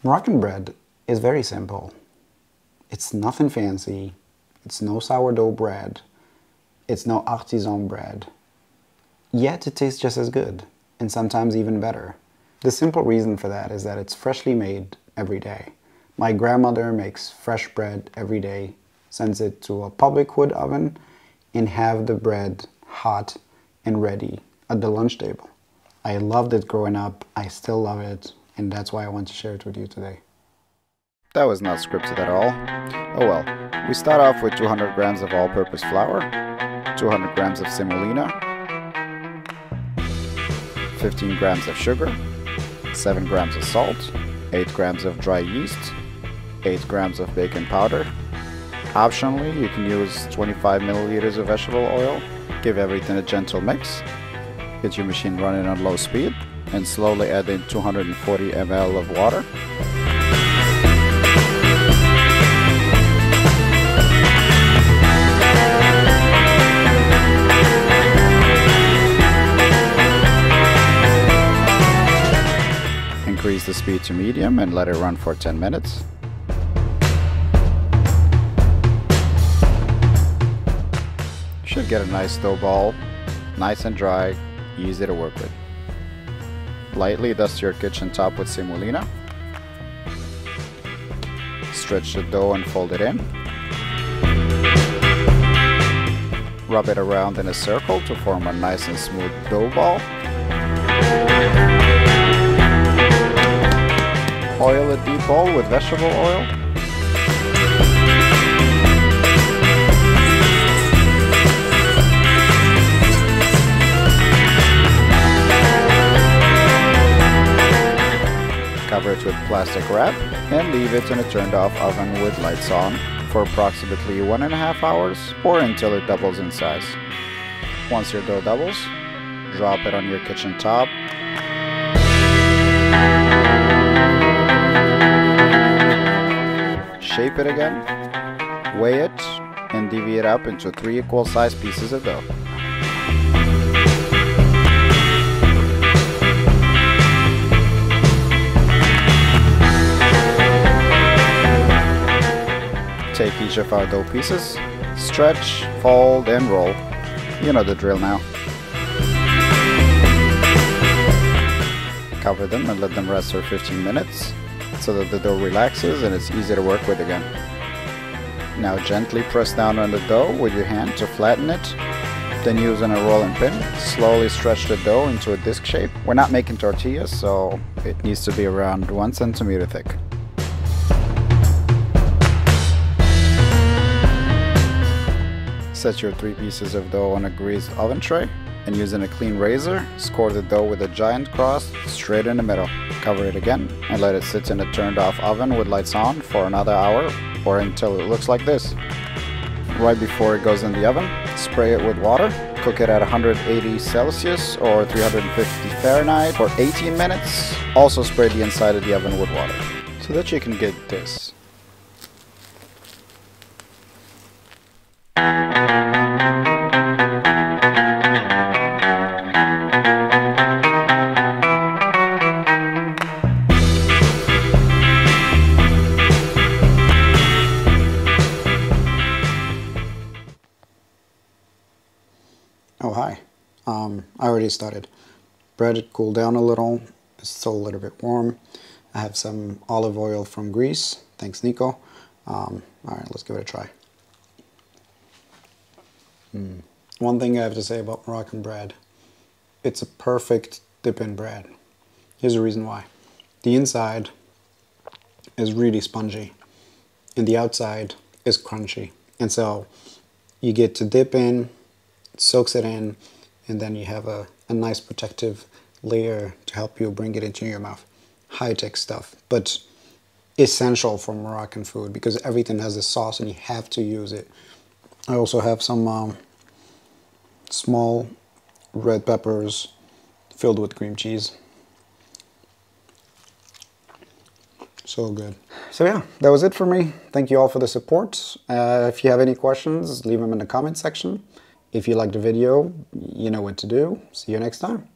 Moroccan bread is very simple. It's nothing fancy. It's no sourdough bread. It's no artisan bread. Yet it tastes just as good, and sometimes even better. The simple reason for that is that it's freshly made every day. My grandmother makes fresh bread every day, sends it to a public wood oven, and have the bread hot and ready at the lunch table. I loved it growing up. I still love it. And that's why I want to share it with you today. That was not scripted at all. Oh well. We start off with 200 grams of all-purpose flour, 200 grams of semolina, 15 grams of sugar, 7 grams of salt, 8 grams of dry yeast, 8 grams of baking powder. Optionally, you can use 25 milliliters of vegetable oil. Give everything a gentle mix. Get your machine running on low speed, and slowly add in 240 ml of water. Increase the speed to medium and let it run for 10 minutes. You should get a nice dough ball, nice and dry, easy to work with. Lightly dust your kitchen top with semolina. Stretch the dough and fold it in. Rub it around in a circle to form a nice and smooth dough ball. Oil a deep bowl with vegetable oil. Cover it with plastic wrap and leave it in a turned off oven with lights on for approximately 1.5 hours or until it doubles in size. Once your dough doubles, drop it on your kitchen top. Shape it again, weigh it, and divvy it up into 3 equal sized pieces of dough. Take each of our dough pieces, stretch, fold, and roll. You know the drill now. Cover them and let them rest for 15 minutes so that the dough relaxes and it's easy to work with again. Now gently press down on the dough with your hand to flatten it. Then using a rolling pin, slowly stretch the dough into a disc shape. We're not making tortillas, so it needs to be around 1 centimeter thick. Set your 3 pieces of dough on a greased oven tray and using a clean razor, score the dough with a giant cross straight in the middle. Cover it again and let it sit in a turned off oven with lights on for another hour or until it looks like this. Right before it goes in the oven, spray it with water. Cook it at 180 Celsius or 350 Fahrenheit for 18 minutes. Also spray the inside of the oven with water so that you can get this. Oh, hi. I already started. Bread cooled down a little. It's still a little bit warm. I have some olive oil from Greece. Thanks, Nico. All right, let's give it a try. One thing I have to say about Moroccan bread, it's a perfect dip-in bread. Here's the reason why. The inside is really spongy and the outside is crunchy. And so you get to dip in, it soaks it in, and then you have a nice protective layer to help you bring it into your mouth. High-tech stuff, but essential for Moroccan food because everything has a sauce and you have to use it. I also have some small red peppers filled with cream cheese. So good. So yeah, that was it for me. Thank you all for the support. If you have any questions, leave them in the comment section. If you liked the video, you know what to do. See you next time.